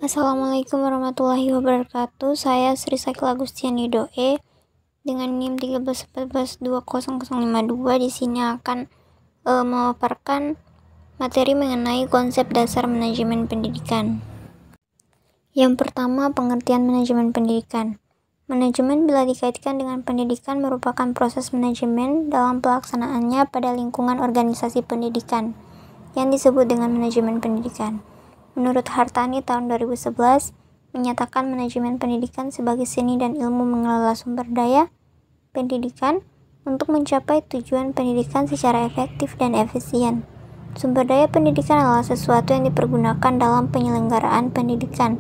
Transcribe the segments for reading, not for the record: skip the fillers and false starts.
Assalamualaikum warahmatullahi wabarakatuh. Saya Sri Sakil Agustiani Doe dengan NIM 13142052. Di sini akan memaparkan materi mengenai konsep dasar manajemen pendidikan. Yang pertama, pengertian manajemen pendidikan. Manajemen bila dikaitkan dengan pendidikan merupakan proses manajemen dalam pelaksanaannya pada lingkungan organisasi pendidikan yang disebut dengan manajemen pendidikan. Menurut Hartani tahun 2011 menyatakan manajemen pendidikan sebagai seni dan ilmu mengelola sumber daya pendidikan untuk mencapai tujuan pendidikan secara efektif dan efisien. Sumber daya pendidikan adalah sesuatu yang dipergunakan dalam penyelenggaraan pendidikan,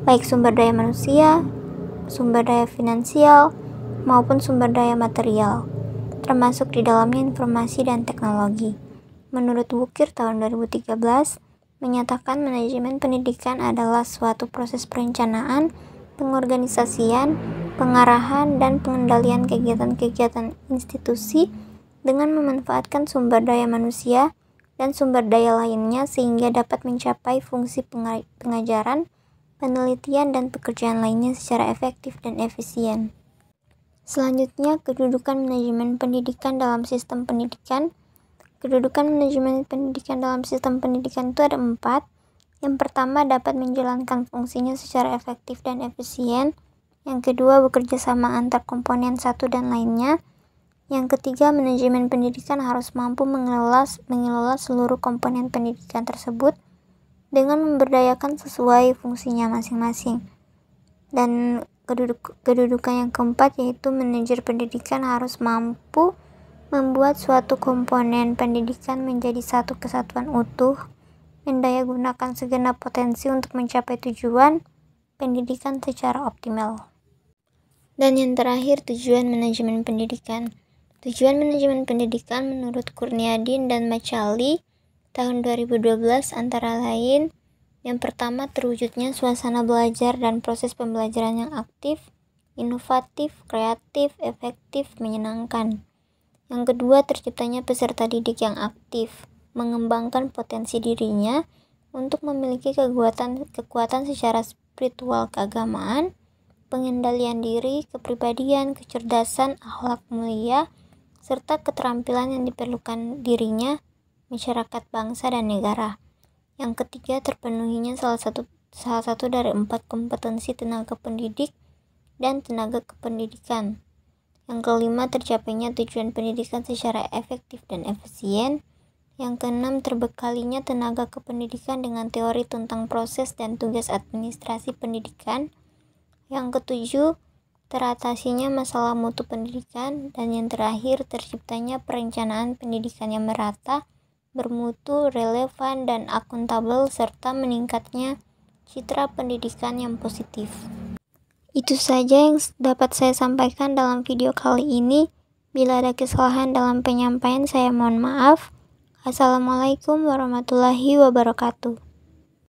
baik sumber daya manusia, sumber daya finansial, maupun sumber daya material, termasuk di dalamnya informasi dan teknologi. Menurut Wukir tahun 2013, menyatakan manajemen pendidikan adalah suatu proses perencanaan, pengorganisasian, pengarahan, dan pengendalian kegiatan-kegiatan institusi dengan memanfaatkan sumber daya manusia dan sumber daya lainnya sehingga dapat mencapai fungsi pengajaran, penelitian, dan pekerjaan lainnya secara efektif dan efisien. Selanjutnya, kedudukan manajemen pendidikan dalam sistem pendidikan. Kedudukan manajemen pendidikan dalam sistem pendidikan itu ada 4. Yang pertama, dapat menjalankan fungsinya secara efektif dan efisien. Yang kedua, bekerja sama antar komponen satu dan lainnya. Yang ketiga, manajemen pendidikan harus mampu mengelola seluruh komponen pendidikan tersebut dengan memberdayakan sesuai fungsinya masing-masing. Dan kedudukan yang keempat yaitu manajer pendidikan harus mampu membuat suatu komponen pendidikan menjadi satu kesatuan utuh, mendayagunakan segenap potensi untuk mencapai tujuan pendidikan secara optimal. Dan yang terakhir, tujuan manajemen pendidikan. Tujuan manajemen pendidikan menurut Kurniadin dan Machali tahun 2012 antara lain: yang pertama, terwujudnya suasana belajar dan proses pembelajaran yang aktif, inovatif, kreatif, efektif, menyenangkan. Yang kedua, terciptanya peserta didik yang aktif, mengembangkan potensi dirinya untuk memiliki kekuatan secara spiritual keagamaan, pengendalian diri, kepribadian, kecerdasan, akhlak mulia, serta keterampilan yang diperlukan dirinya, masyarakat, bangsa, dan negara. Yang ketiga, terpenuhinya salah satu dari 4 kompetensi tenaga pendidik dan tenaga kependidikan. Yang kelima, tercapainya tujuan pendidikan secara efektif dan efisien. Yang keenam, terbekalinya tenaga kependidikan dengan teori tentang proses dan tugas administrasi pendidikan. Yang ketujuh, teratasinya masalah mutu pendidikan. Dan yang terakhir, terciptanya perencanaan pendidikan yang merata, bermutu, relevan, dan akuntabel, serta meningkatnya citra pendidikan yang positif. Itu saja yang dapat saya sampaikan dalam video kali ini. Bila ada kesalahan dalam penyampaian, saya mohon maaf. Assalamualaikum warahmatullahi wabarakatuh.